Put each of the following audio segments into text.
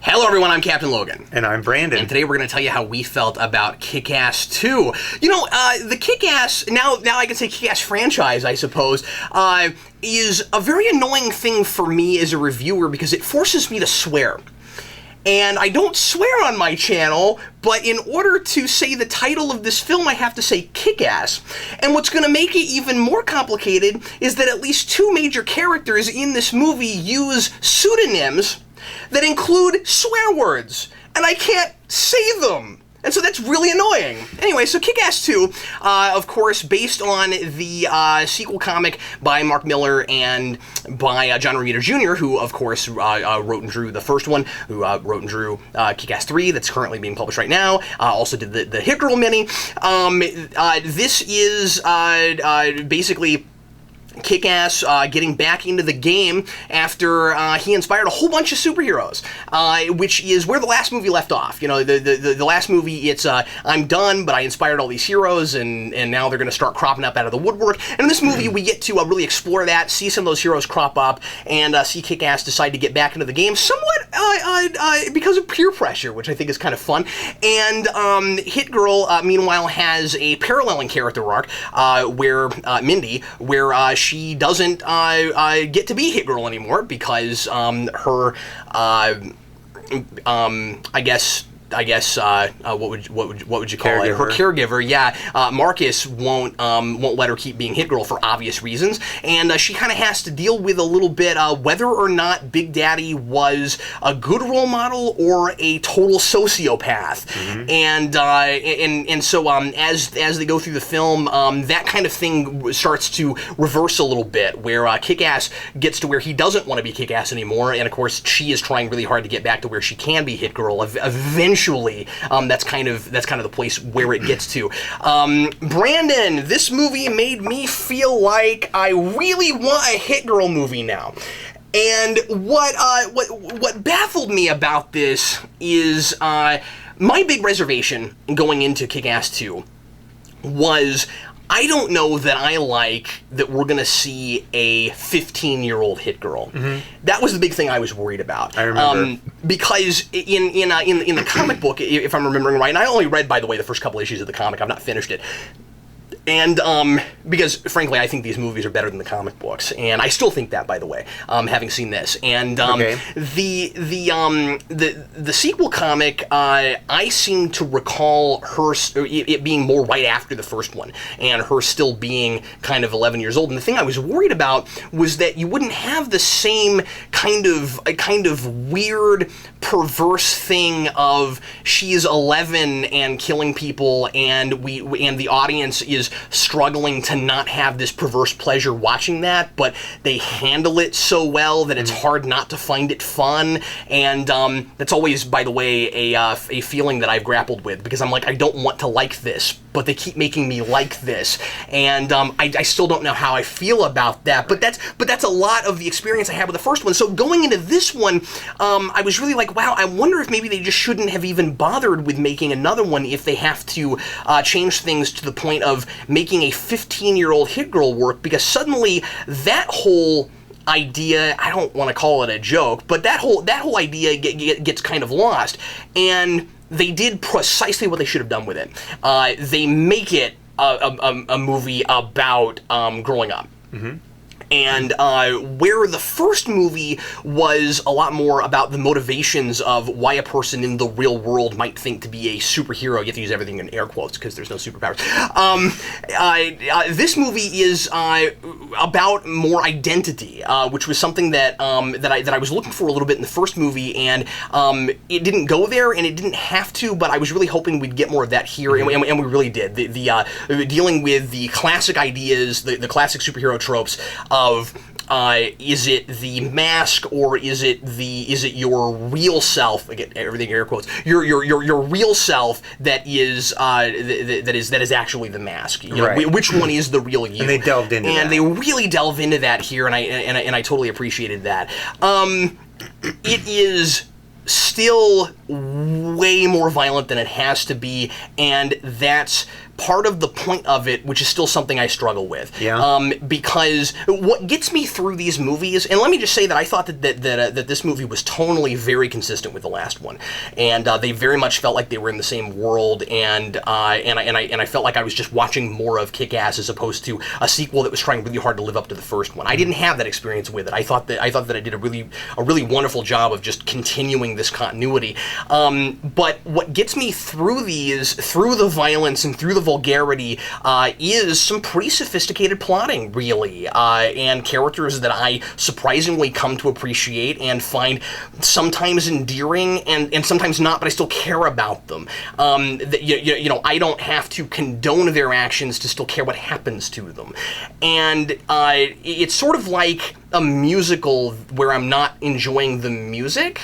Hello everyone, I'm Captain Logan. And I'm Brandon. And today we're going to tell you how we felt about Kick-Ass 2. You know, the Kick-Ass, now I can say Kick-Ass franchise, I suppose, is a very annoying thing for me as a reviewer because it forces me to swear. And I don't swear on my channel, but in order to say the title of this film, I have to say Kick-Ass. And what's going to make it even more complicated is that at least two major characters in this movie use pseudonyms that include swear words, and I can't say them. And so that's really annoying. Anyway, so Kick-Ass 2, of course, based on the sequel comic by Mark Millar and by John Romita Jr., who, of course, wrote and drew the first one, who wrote and drew Kick-Ass 3, that's currently being published right now, also did the Hit Girl mini. This is basically Kick-Ass getting back into the game after he inspired a whole bunch of superheroes, which is where the last movie left off. You know, the last movie, it's I'm done, but I inspired all these heroes, and now they're going to start cropping up out of the woodwork. And in this movie, we get to really explore that, see some of those heroes crop up, and see Kick-Ass decide to get back into the game, somewhat because of peer pressure, which I think is kind of fun. And Hit Girl, meanwhile, has a paralleling character arc where Mindy, where she doesn't get to be Hit Girl anymore because her, I guess what would you call it? Her caregiver, yeah, Marcus won't let her keep being Hit Girl for obvious reasons, and she kind of has to deal with a little bit whether or not Big Daddy was a good role model or a total sociopath, and so as they go through the film, that kind of thing starts to reverse a little bit, where Kick-Ass gets to where he doesn't want to be Kick-Ass anymore, and of course she is trying really hard to get back to where she can be Hit Girl. Eventually, that's kind of the place where it gets to. Brandon, this movie made me feel like I really want a Hit Girl movie now. And what baffled me about this is my big reservation going into Kick-Ass 2 was, I don't know that I like that we're going to see a 15-year-old Hit Girl. That was the big thing I was worried about. I remember. Because in the comic book, if I'm remembering right, and I only read, by the way, the first couple issues of the comic, I've not finished it. And because, frankly, I think these movies are better than the comic books, and I still think that, by the way, having seen this. And the sequel comic, I seem to recall it being more right after the first one, and her still being kind of 11 years old. And the thing I was worried about was that you wouldn't have the same kind of weird, perverse thing of she's 11 and killing people, and the audience is struggling to not have this perverse pleasure watching that, but they handle it so well that it's hard not to find it fun. And that's always, by the way, a feeling that I've grappled with, because I'm like, I don't want to like this, but they keep making me like this, and I still don't know how I feel about that. But that's a lot of the experience I had with the first one. So going into this one, I was really like, wow, I wonder if maybe they just shouldn't have even bothered with making another one if they have to change things to the point of making a 15-year-old Hit Girl work, because suddenly that whole idea, I don't want to call it a joke, but that whole idea gets kind of lost. And they did precisely what they should have done with it. They make it a movie about growing up. And where the first movie was a lot more about the motivations of why a person in the real world might think to be a superhero. You have to use everything in air quotes because there's no superpowers. This movie is about more identity, which was something that I was looking for a little bit in the first movie, and it didn't go there, and it didn't have to. But I was really hoping we'd get more of that here, and we really did. The dealing with the classic ideas, the classic superhero tropes of is it the mask, or is it your real self? Again, everything in air quotes. Your real self that is actually the mask. You know, which one is the real you? And they delved into that. And they really delve into that here, and I totally appreciated that. It is still way more violent than it has to be, and that's part of the point of it, which is still something I struggle with. Yeah. Because what gets me through these movies, and let me just say that I thought that this movie was tonally very consistent with the last one, and they very much felt like they were in the same world, and I felt like I was just watching more of Kick-Ass as opposed to a sequel that was trying really hard to live up to the first one. I didn't have that experience with it. I thought that I did a really wonderful job of just continuing this continuity. But what gets me through the violence and through the vulgarity is some pretty sophisticated plotting, really, and characters that I surprisingly come to appreciate and find sometimes endearing and sometimes not, but I still care about them. I don't have to condone their actions to still care what happens to them. And it's sort of like a musical where I'm not enjoying the music,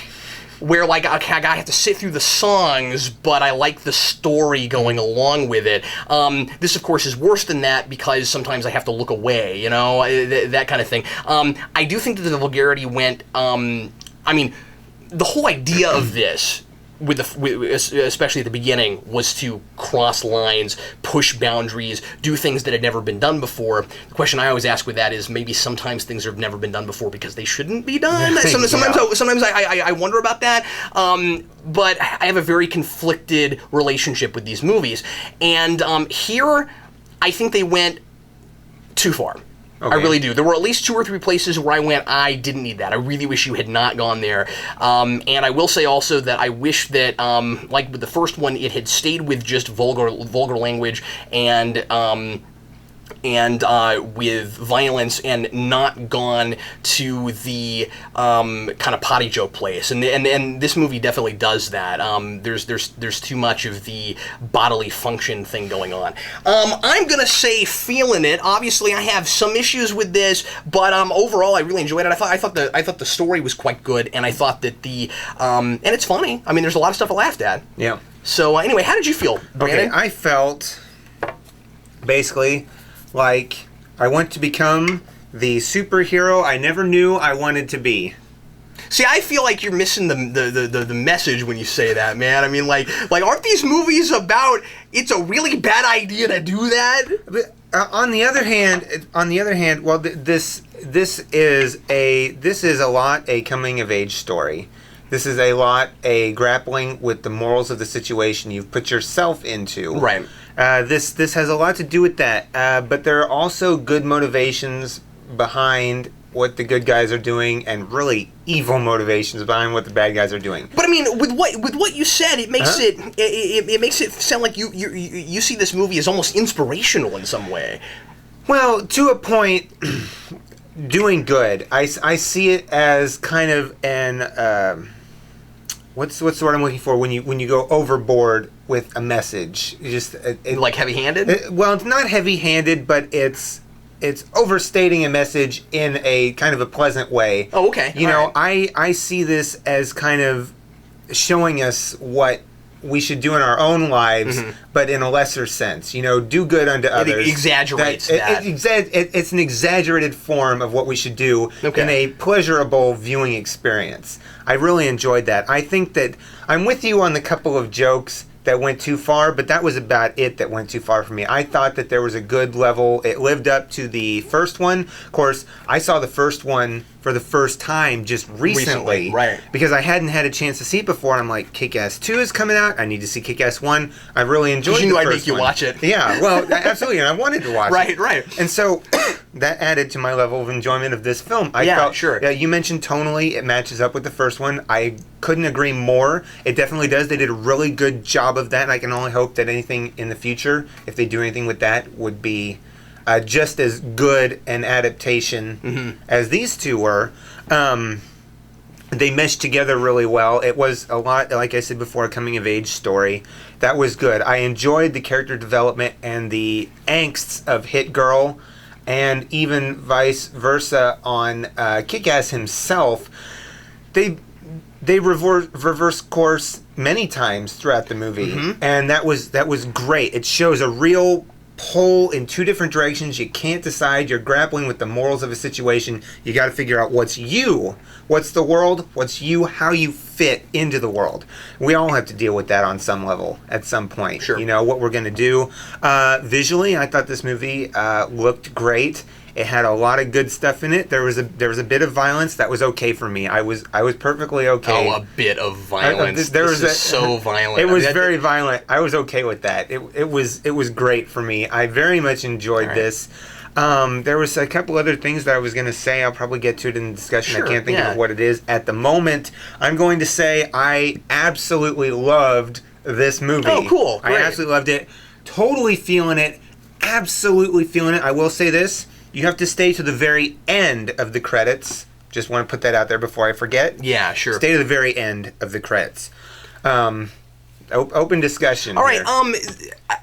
where, like, okay, I have to sit through the songs, but I like the story going along with it. This, of course, is worse than that because sometimes I have to look away, that kind of thing. I do think that the vulgarity went, the whole idea of this, especially at the beginning, was to cross lines, push boundaries, do things that had never been done before. The question I always ask with that is maybe sometimes things have never been done before because they shouldn't be done. Sometimes I wonder about that. But I have a very conflicted relationship with these movies. And here, I think they went too far. Okay. I really do. There were at least 2 or 3 places where I went, I didn't need that. I really wish you had not gone there. And I will say also that I wish that, like with the first one, it had stayed with just vulgar language and with violence and not gone to the kind of potty joke place. And this movie definitely does that. There's too much of the bodily function thing going on. I'm gonna say feeling it. Obviously, I have some issues with this, but overall, I really enjoyed it. I thought the story was quite good, and I thought that and it's funny. I mean, there's a lot of stuff I laughed at. Yeah. So anyway, how did you feel, Brandon? Okay, I felt basically like I want to become the superhero I never knew I wanted to be. See, I feel like you're missing the message when you say that, man. I mean, like aren't these movies about it's a really bad idea to do that? But, on the other hand, well, this is a lot a coming of age story. This is a lot a grappling with the morals of the situation you've put yourself into. Right. This has a lot to do with that, but there are also good motivations behind what the good guys are doing, and really evil motivations behind what the bad guys are doing. But I mean, with what you said, it makes it makes it sound like you see this movie as almost inspirational in some way. Well, to a point. Doing good. I see it as kind of an what's the word I'm looking for when you go overboard with a message. Like heavy-handed? Well, it's not heavy-handed, but it's overstating a message in a kind of a pleasant way. Oh, okay. I see this as kind of showing us what we should do in our own lives, but in a lesser sense. Do good unto others. It exaggerates that. It's an exaggerated form of what we should do in a pleasurable viewing experience. I really enjoyed that. I think that I'm with you on the couple of jokes that went too far, but that was about it that went too far for me. I thought that there was a good level. It lived up to the first one. Of course, I saw the first one for the first time just recently. Right. Because I hadn't had a chance to see it before, and I'm like, Kick-Ass 2 is coming out. I need to see Kick-Ass 1. I really enjoyed the first one. You knew I'd make you watch it. Yeah, well, absolutely, and I wanted to watch it. Right. And so that added to my level of enjoyment of this film. I felt, sure. Yeah, you mentioned tonally, it matches up with the first one. I couldn't agree more. It definitely does. They did a really good job of that, and I can only hope that anything in the future, if they do anything with that, would be just as good an adaptation as these two were. They meshed together really well. It was a lot, like I said before, a coming-of-age story. That was good. I enjoyed the character development and the angsts of Hit Girl, and even vice versa on Kick-Ass himself. They reverse course many times throughout the movie, and that was great. It shows a real pull in 2 different directions. You can't decide. You're grappling with the morals of a situation. You got to figure out what's you, what's the world, what's you, how you fit into the world. We all have to deal with that on some level at some point. Sure. You know, what we're going to do. Visually, I thought this movie looked great. It had a lot of good stuff in it. There was a bit of violence that was okay for me. I was perfectly okay. Oh, a bit of violence. This is so violent. It was very violent. I was okay with that. It was great for me. I very much enjoyed this. There was a couple other things that I was going to say. I'll probably get to it in the discussion. Sure, I can't think of what it is at the moment. I'm going to say I absolutely loved this movie. Oh, cool. Great. I absolutely loved it. Totally feeling it. Absolutely feeling it. I will say this. You have to stay to the very end of the credits. Just want to put that out there before I forget. Yeah, sure. Stay to the very end of the credits. Open discussion. All right. Here.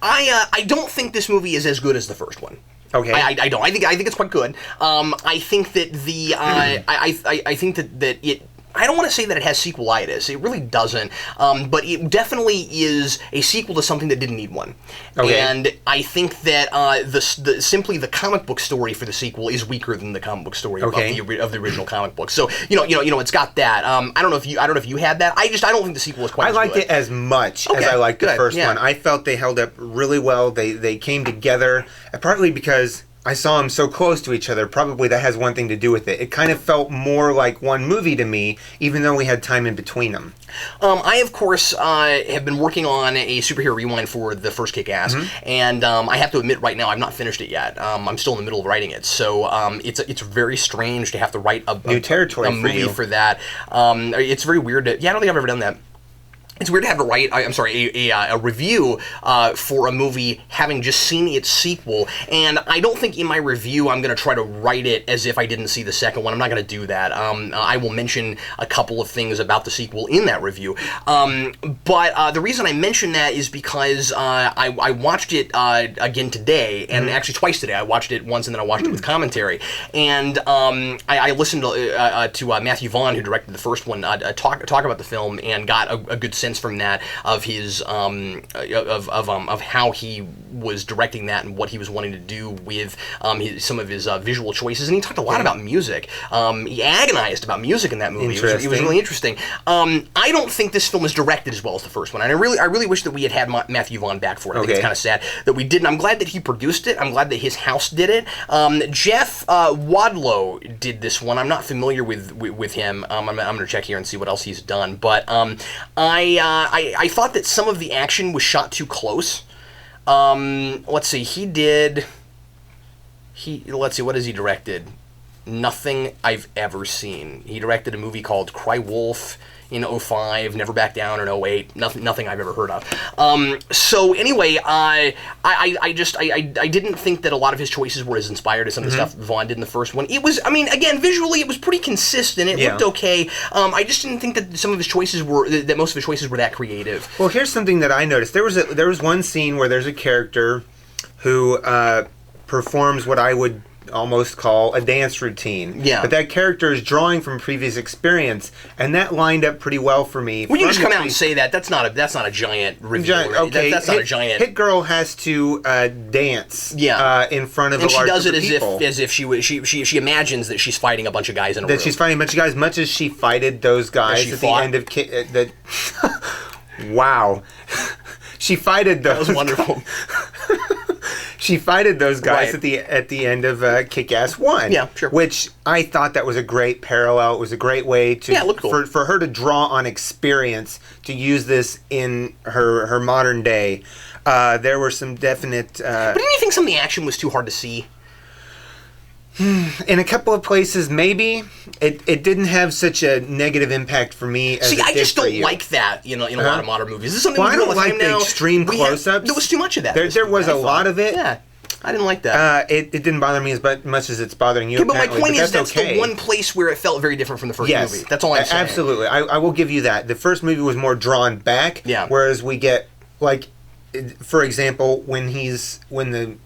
I don't think this movie is as good as the first one. Okay. I don't. I think it's quite good. I think that the I think that it. I don't want to say that it has sequelitis. It really doesn't. But it definitely is a sequel to something that didn't need one. Okay. And I think that simply the comic book story for the sequel is weaker than the comic book story of the original comic book. So you know, it's got that. I don't know if you had that. I don't think the sequel is quite. I as liked good. it as much as I liked the first one. I felt they held up really well. They came together, partly because I saw them so close to each other. Probably that has one thing to do with it. It kind of felt more like one movie to me, even though we had time in between them. I, of course, have been working on a superhero rewind for the first Kick-Ass, and I have to admit right now I've not finished it yet. I'm still in the middle of writing it, so it's very strange to have to write a movie for that. It's very weird. I don't think I've ever done that. It's weird to have to write, a review for a movie having just seen its sequel, and I don't think in my review I'm going to try to write it as if I didn't see the second one. I'm not going to do that. I will mention a couple of things about the sequel in that review. But the reason I mention that is because I watched it again today, and actually twice today. I watched it once, and then I watched it with commentary. And I listened to Matthew Vaughn, who directed the first one, talk about the film, and got a good sense from that of his of how he was directing that and what he was wanting to do with some of his visual choices, and he talked a lot about music. He agonized about music in that movie. It was really interesting. I don't think this film is directed as well as the first one, and I really wish that we had Matthew Vaughn back for it. I think it's kind of sad that we didn't. I'm glad that he produced it. I'm glad that his house did it. Jeff Wadlow did this one. I'm not familiar with him. I'm going to check here and see what else he's done, but I thought that some of the action was shot too close. Let's see, let's see, what has he directed? Nothing I've ever seen. He directed a movie called Cry Wolf in 2005, Never Back Down in 2008. Nothing I've ever heard of. So anyway, I didn't think that a lot of his choices were as inspired as some of the stuff Vaughn did in the first one. It was, again, visually it was pretty consistent. It looked okay. I just didn't think that most of his choices were that creative. Well, here's something that I noticed. There was one scene where there's a character who performs what I would almost call a dance routine. Yeah. But that character is drawing from previous experience, and that lined up pretty well for me. Well, you just come out and say that. That's not a giant review. Okay. That's not a giant. Hit Girl has to dance. In front of a large group of people. And she does it as if she imagines that she's fighting a bunch of guys in a room. That she's fighting a bunch of guys, much as she fighted those guys at the end of that. Wow. She fighted those. That was wonderful. She fighted those guys at the end of Kick-Ass 1. Yeah, sure. Which I thought that was a great parallel. It was a great way to cool. for her to draw on experience to use this in her modern day. There were some definite. But didn't you think some of the action was too hard to see? In a couple of places, maybe it didn't have such a negative impact for me. As I just don't like that. In a lot of modern movies. This is something I don't like the extreme close-ups. There was too much of that. There was a lot of it. Yeah. I didn't like that. It didn't bother me as much as it's bothering you. But my point is that's the one place where it felt very different from the first movie. That's all I'm saying. Absolutely. I will give you that. The first movie was more drawn back. Yeah. Whereas we get, like, for example, when the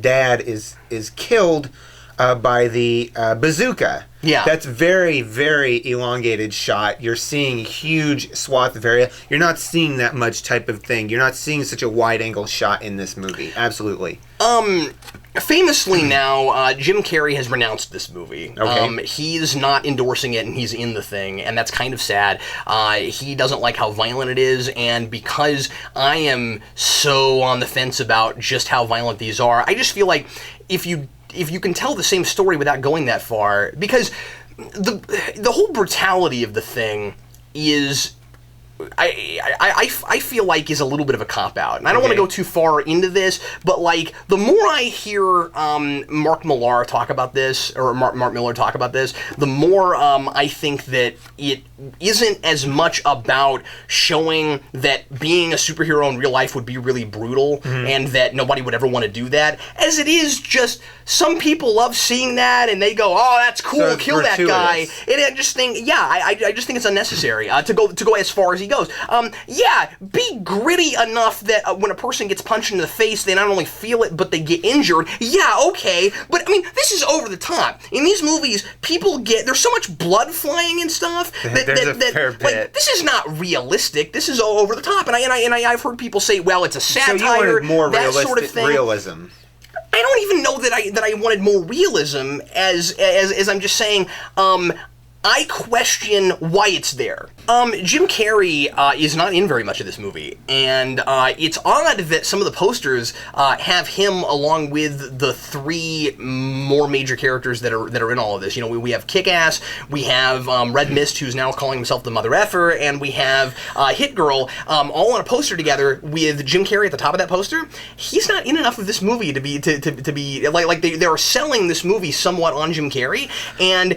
dad is killed by the bazooka. Yeah. That's very, very elongated shot. You're seeing a huge swath of area. You're not seeing that much type of thing. You're not seeing such a wide-angle shot in this movie. Absolutely. Famously now, Jim Carrey has renounced this movie. Okay. He's not endorsing it, and he's in The Thing, and that's kind of sad. He doesn't like how violent it is, and because I am so on the fence about just how violent these are, I just feel like if you can tell the same story without going that far, because the whole brutality of The Thing is, I feel like, is a little bit of a cop-out. And I don't want to go too far into this, but, like, the more I hear Mark Millar talk about this, or Mark Miller talk about this, the more I think that it isn't as much about showing that being a superhero in real life would be really brutal, and that nobody would ever want to do that, as it is just some people love seeing that, and they go, oh, that's cool, so kill that guy. And I just think, I just think it's unnecessary to go as far as he goes. Be gritty enough that when a person gets punched in the face, they not only feel it, but they get injured. Yeah, okay. But, I mean, this is over the top. In these movies, there's so much blood flying and stuff There's a fair bit. like, this is not realistic. This is over the top. And I've heard people say, well, it's a satire, so you wanted more that realistic sort of thing. realism. I don't even know that I wanted more realism, as I'm just saying, I question why it's there. Jim Carrey is not in very much of this movie, and it's odd that some of the posters have him along with the three more major characters that are in all of this. You know, we have Kick-Ass, we have Red Mist, who's now calling himself the Mother Effer, and we have Hit Girl, all on a poster together with Jim Carrey at the top of that poster. He's not in enough of this movie to be like they're selling this movie somewhat on Jim Carrey, and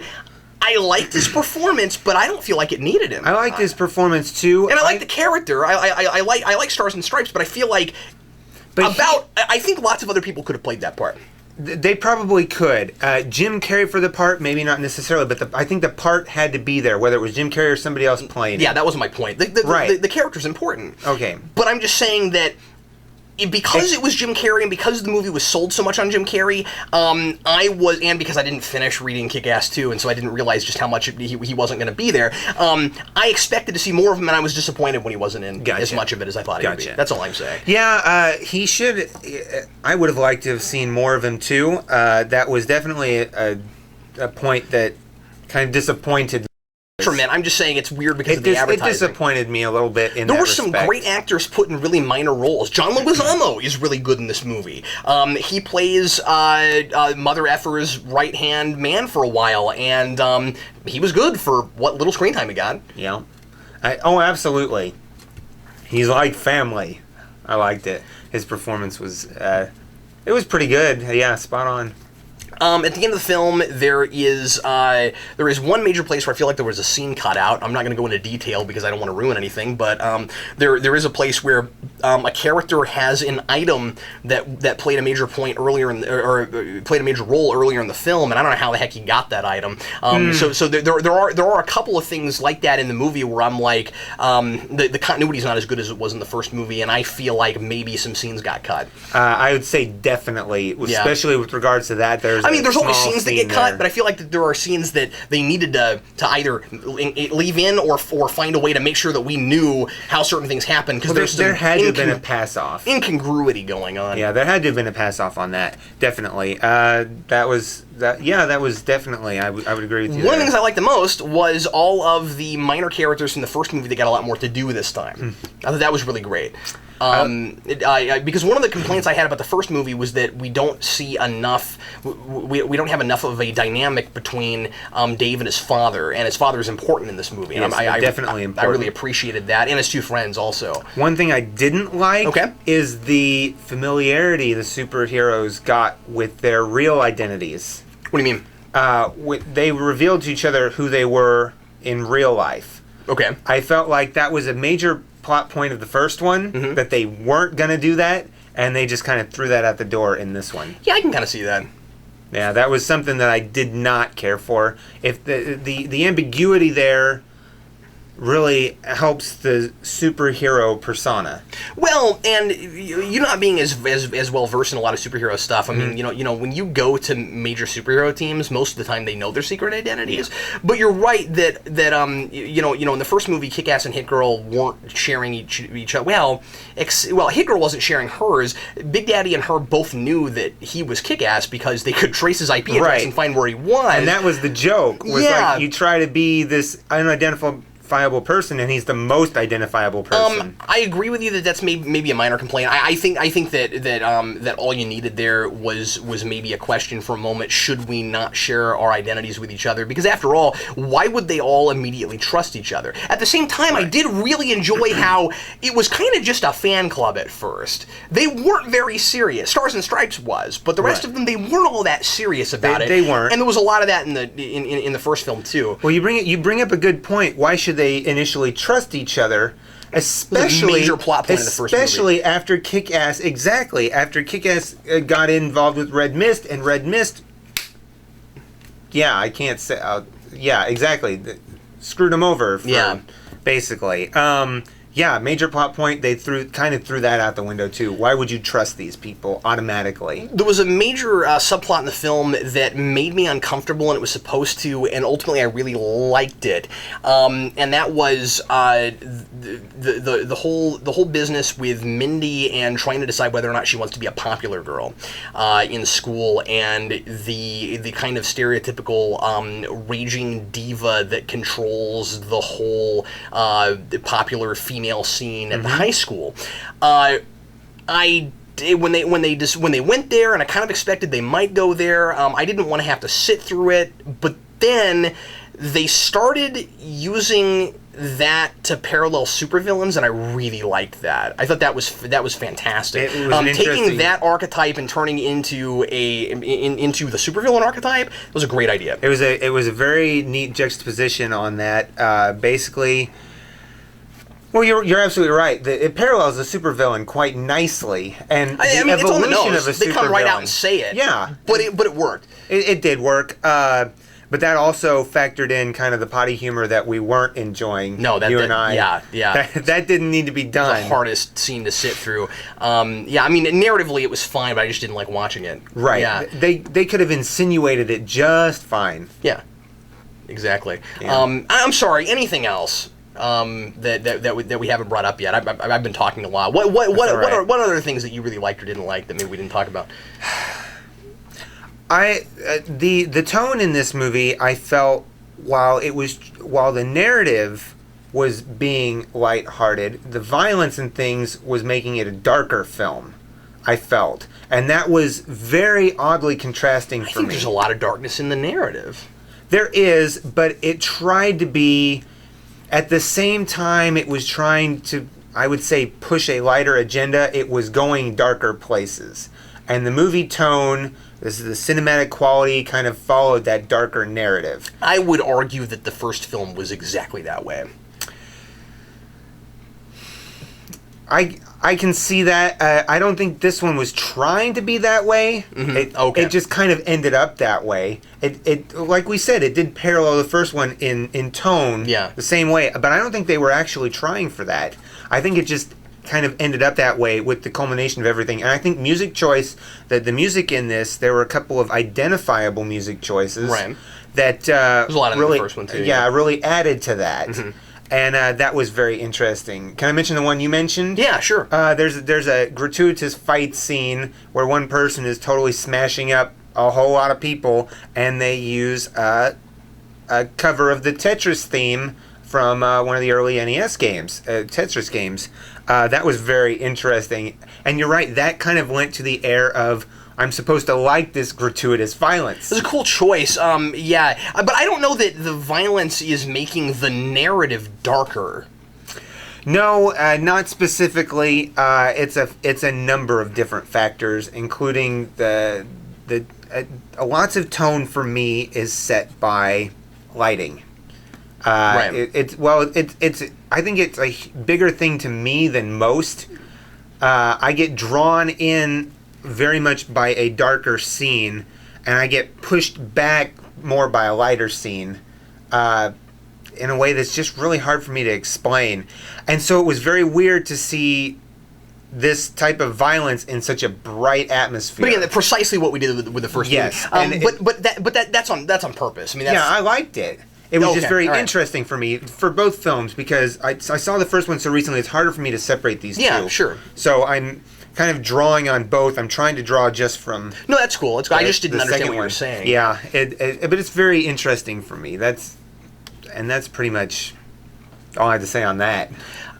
I liked his performance, but I don't feel like it needed him. I liked his performance too, and I like the character. I like Stars and Stripes, but I feel like I think lots of other people could have played that part. They probably could. Jim Carrey for the part, maybe not necessarily, but I think the part had to be there, whether it was Jim Carrey or somebody else playing it. Yeah, that was my point. The character's important. Okay. But I'm just saying that because it was Jim Carrey, and because the movie was sold so much on Jim Carrey, and because I didn't finish reading Kick-Ass 2, and so I didn't realize just how much he wasn't going to be there, I expected to see more of him, and I was disappointed when he wasn't in as much of it as I thought he would be. That's all I'm saying. Yeah, he should. I would have liked to have seen more of him too. That was definitely a point that kind of disappointed me. Man, I'm just saying it's weird because of the advertising. It disappointed me a little bit in that respect. There were some great actors put in really minor roles. John Leguizamo is really good in this movie. He plays Mother Effer's right-hand man for a while, and he was good for what little screen time he got. Yeah. Absolutely. He's like family. I liked it. His performance was, it was pretty good. Yeah, spot on. At the end of the film, there is one major place where I feel like there was a scene cut out. I'm not going to go into detail because I don't want to ruin anything, but there is a place where a character has an item that played a major point earlier or played a major role earlier in the film, and I don't know how the heck he got that item. So there are a couple of things like that in the movie where I'm like, the continuity's not as good as it was in the first movie, and I feel like maybe some scenes got cut. I would say definitely, especially with regards to that. There's always scenes that get cut, but I feel like that there are scenes that they needed to either leave in or find a way to make sure that we knew how certain things happened, because there had to have been a pass-off. Incongruity going on. Yeah, there had to have been a pass-off on that, definitely. That was definitely, I would agree with you. One of the things I liked the most was all of the minor characters from the first movie that got a lot more to do this time. I thought that was really great. Because one of the complaints I had about the first movie was that we don't see enough, we don't have enough of a dynamic between Dave and his father, and his father is important in this movie. Yes, and definitely important. I really appreciated that, and his two friends also. One thing I didn't like is the familiarity the superheroes got with their real identities. What do you mean? They revealed to each other who they were in real life. Okay. I felt like that was a major plot point of the first one, that they weren't going to do that, and they just kind of threw that out the door in this one. Yeah, I can kind of see that. Yeah, that was something that I did not care for. If the ambiguity there really helps the superhero persona. Well, and you not being as well versed in a lot of superhero stuff. I mean, when you go to major superhero teams, most of the time they know their secret identities. Yeah. But you're right that in the first movie, Kick-Ass and Hit-Girl weren't sharing each other. Well, Hit-Girl wasn't sharing hers. Big Daddy and her both knew that he was Kick-Ass because they could trace his IP address and find where he was. And that was the joke. Was like you try to be this unidentifiable person, and he's the most identifiable person. I agree with you that that's maybe a minor complaint. I think that all you needed there was maybe a question for a moment: should we not share our identities with each other? Because after all, why would they all immediately trust each other? At the same time, I did really enjoy how it was kind of just a fan club at first. They weren't very serious. Stars and Stripes was, but the rest of them, they weren't all that serious about it. They weren't, and there was a lot of that in the first film too. Well, you bring up a good point. Why should they initially trust each other, especially major plot point in the first movie. After Kick-Ass, after Kick-Ass got involved with Red Mist, and Red Mist, I can't say, screwed him over, basically. Major plot point. They threw that out the window too. Why would you trust these people automatically? There was a major subplot in the film that made me uncomfortable, and it was supposed to, and ultimately I really liked it. And that was the whole business with Mindy and trying to decide whether or not she wants to be a popular girl in school, and the kind of stereotypical raging diva that controls the whole popular female scene at the high school. When they went there, and I kind of expected they might go there, I didn't want to have to sit through it, but then they started using that to parallel supervillains, and I really liked that. I thought that was fantastic. It was taking that archetype and turning into into the supervillain archetype was a great idea. It was a very neat juxtaposition on that. Basically. Well, you're absolutely right. It parallels the supervillain quite nicely, and the evolution it's on the nose. of a supervillain. They come right out and say it. Yeah, but it worked. It did work. But that also factored in kind of the potty humor that we weren't enjoying. No, and I. Yeah. That didn't need to be done. It was the hardest scene to sit through. Narratively it was fine, but I just didn't like watching it. Right. Yeah. They could have insinuated it just fine. Yeah. Exactly. Yeah. I'm sorry. Anything else? That we haven't brought up yet. I've been talking a lot. What other things that you really liked or didn't like that maybe we didn't talk about? The tone in this movie, I felt while the narrative was being lighthearted, the violence and things was making it a darker film. I felt, and that was very oddly contrasting for me. I think there's a lot of darkness in the narrative. There is, but it tried to be. At the same time, it was trying to, I would say, push a lighter agenda. It was going darker places. And the movie tone, the cinematic quality kind of followed that darker narrative. I would argue that the first film was exactly that way. I can see that. I don't think this one was trying to be that way. Mm-hmm. It just kind of ended up that way. It like we said, it did parallel the first one in tone the same way. But I don't think they were actually trying for that. I think it just kind of ended up that way with the culmination of everything. And I think music choice, the music in this, there were a couple of identifiable music choices that there's a lot in the first one too. Yeah, really added to that. Mm-hmm. And that was very interesting. Can I mention the one you mentioned? Yeah, sure. There's a gratuitous fight scene where one person is totally smashing up a whole lot of people, and they use a cover of the Tetris theme from one of the early NES games, Tetris games. That was very interesting. And you're right, that kind of lent to the air of, I'm supposed to like this gratuitous violence. It's a cool choice, but I don't know that the violence is making the narrative darker. No, not specifically. It's a number of different factors, including the lots of tone for me is set by lighting. I think it's a bigger thing to me than most. I get drawn in very much by a darker scene, and I get pushed back more by a lighter scene. in a way that's just really hard for me to explain. And so it was very weird to see this type of violence in such a bright atmosphere. But again, precisely what we did with the first Yes, movie. That's on purpose. I mean, that's, yeah, I liked it. It was just very all right. interesting for me for both films because I saw the first one so recently. It's harder for me to separate these two. Yeah, sure. So I'm kind of drawing on both. I'm trying to draw just from. No, that's cool. It's cool. I just didn't the understand second what you were one. saying. Yeah, but it's very interesting for me. That's pretty much all I have to say on that.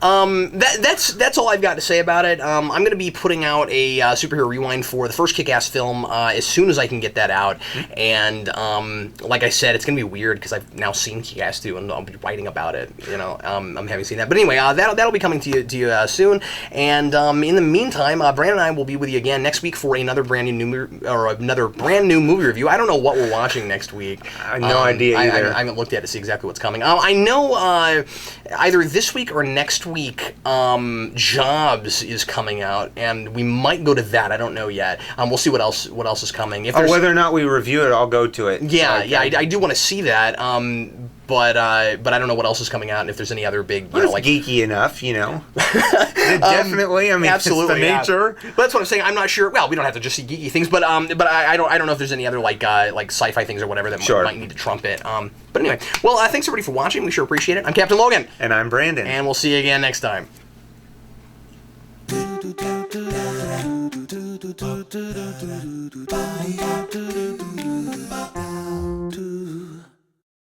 That's all I've got to say about it. I'm going to be putting out a superhero rewind for the first Kick-Ass film as soon as I can get that out. And like I said, it's going to be weird because I've now seen Kick-Ass 2 and I'll be writing about it. I'm having seen that. But anyway, that'll be coming to you soon. And in the meantime, Brandon and I will be with you again next week for another brand new movie review. I don't know what we're watching next week. I have no idea either. I haven't looked at it to see exactly what's coming. I know either this week or next week, Jobs is coming out, and we might go to that. I don't know yet. We'll see what else is coming. If whether or not we review it, I'll go to it. Yeah, I do want to see that. But I don't know what else is coming out, and if there's any other big, it's geeky enough, Definitely, I mean, absolutely, it's the nature. But that's what I'm saying. I'm not sure. Well, we don't have to just see geeky things, but I don't know if there's any other like sci-fi things or whatever that might need to trump it. But anyway, well, thanks everybody for watching. We sure appreciate it. I'm Captain Logan, and I'm Brandon, and we'll see you again next time.